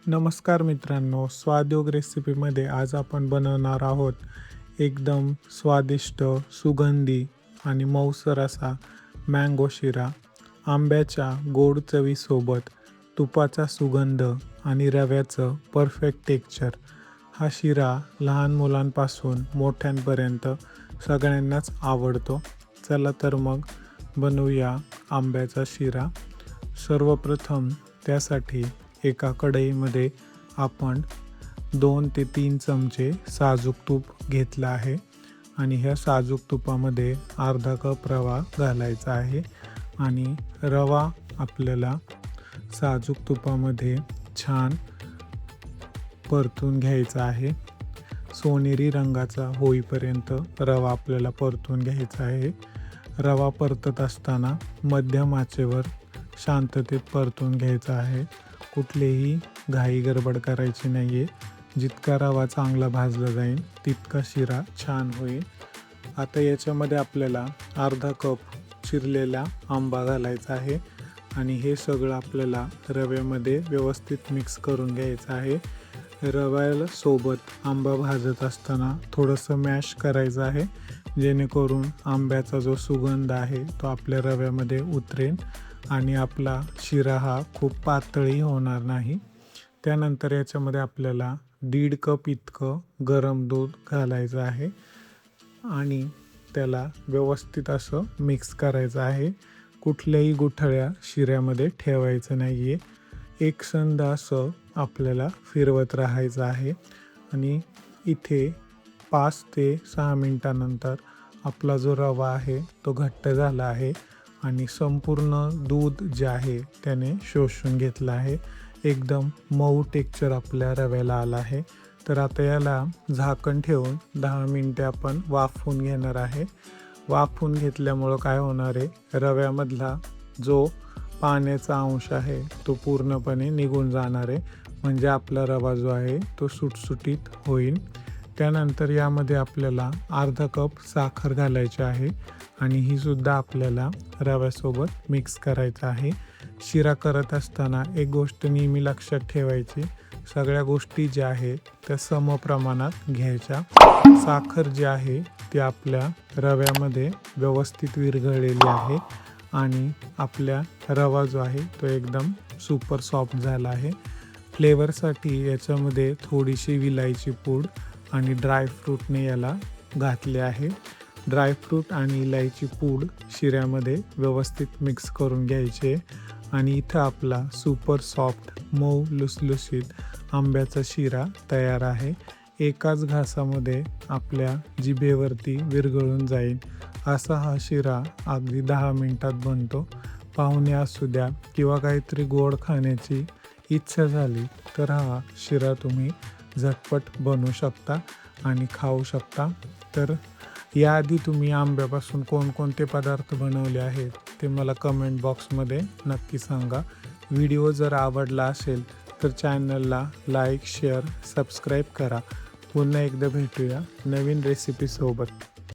नमस्कार मित्रांनो, स्वादयोग रेसिपीमध्ये आज आपण बनवणार आहोत एकदम स्वादिष्ट, सुगंधी आणि मऊसर असा मँगो शिरा. आंब्याच्या गोड चवीसोबत तुपाचा सुगंध आणि रव्याचं परफेक्ट टेक्स्चर. हा शिरा लहान मुलांपासून मोठ्यांपर्यंत सगळ्यांनाच आवडतो. चला तर मग बनवूया आंब्याचा शिरा. सर्वप्रथम त्यासाठी एका कढईमध्ये आपण 2 ते 3 चमचे साजूक तूप घेतलं आहे आणि ह्या साजूक तुपामध्ये अर्धा कप रवा घालायचा आहे आणि रवा आपल्याला साजूक तुपामध्ये छान परतून घ्यायचा आहे. सोनेरी रंगाचा होईपर्यंत रवा आपल्याला परतून घ्यायचा आहे. रवा परतत असताना मध्यम आचेवर शांततेत परतून घ्यायचा आहे. कुठलीही घाई गडबड करायची नाही आहे. जितका रवा चांगला भाजला जाईल तितका शिरा छान होईल. आता याच्यामध्ये आपल्याला अर्धा कप चिरलेला आंबा घालायचा आहे आणि हे सगळं आपल्याला रव्यामध्ये व्यवस्थित मिक्स करून घ्यायचं आहे. रव्याला सोबत आंबा भाजत असताना थोडंसं मॅश करायचं आहे, जेणेकरून आंब्याचा जो सुगंध आहे तो आपल्या रव्यामध्ये उतरेल आणि आपला शिरा हा खूप पातळही होणार नाही. त्यानंतर याच्यामध्ये आपल्याला 1.5 कप इतकं गरम दूध घालायचं आहे आणि त्याला व्यवस्थित असं मिक्स करायचं आहे. कुठल्याही गुठळ्या शिऱ्यामध्ये ठेवायचं नाही आहे. एकसंध असं आपल्याला फिरवत राहायचं आहे आणि इथे 5 ते 6 मिनटानंतर आपला जो रवा आहे तो घट्ट झाला आहे आणि संपूर्ण दूध जे आहे त्याने शोषून घेतलं आहे. एकदम मऊ टेक्स्चर आपल्या रव्याला आला आहे. तर आता याला झाकण ठेवून 10 मिनटे आपण वाफवून घेणार आहे. वाफवून घेतल्यामुळं काय होणार आहे, रव्यामधला जो पाण्याचा अंश आहे तो पूर्णपणे निघून जाणार आहे, म्हणजे आपला रवा जो आहे तो सुटसुटीत होईल. त्यानंतर यामध्ये आपल्याला अर्धा कप साखर घालायची आहे आणि ही सुद्धा आपल्याला रव्यासोबत मिक्स करायचं आहे. शिरा करत असताना एक गोष्ट नेहमी लक्षात ठेवायची, सगळ्या गोष्टी ज्या आहेत त्या समप्रमाणात घ्यायच्या. साखर जी आहे ती आपल्या रव्यामध्ये व्यवस्थित विरघळलेली आहे आणि आपल्या रवा जो आहे तो एकदम सुपर सॉफ्ट झाला आहे. फ्लेवरसाठी याच्यामध्ये थोडीशी विलायची पूड आणि ड्रायफ्रूटने याला घातले आहे. ड्रायफ्रूट आणि इलायची पूड शिऱ्यामध्ये व्यवस्थित मिक्स करून घ्यायचे आणि इथं आपला सुपर सॉफ्ट मऊ लुसलुशीत आंब्याचा शिरा तयार आहे. एकाच घासामध्ये आपल्या जिभेवरती विरघळून जाईल असा हा शिरा अगदी 10 मिनटात बनतो. पाहुणे असू द्या किंवा काहीतरी गोड खाण्याची इच्छा झाली तर हा शिरा तुम्ही झटपट बनवू शकता आणि खाऊ शकता. तर याआधी तुम्ही आंब्यापासून कोणकोणते पदार्थ बनवले आहेत ते मला कमेंट बॉक्समध्ये नक्की सांगा. व्हिडिओ जर आवडला असेल तर चॅनलला लाईक, शेअर, सबस्क्राईब करा. पुन्हा एकदा भेटूया नवीन रेसिपीसोबत.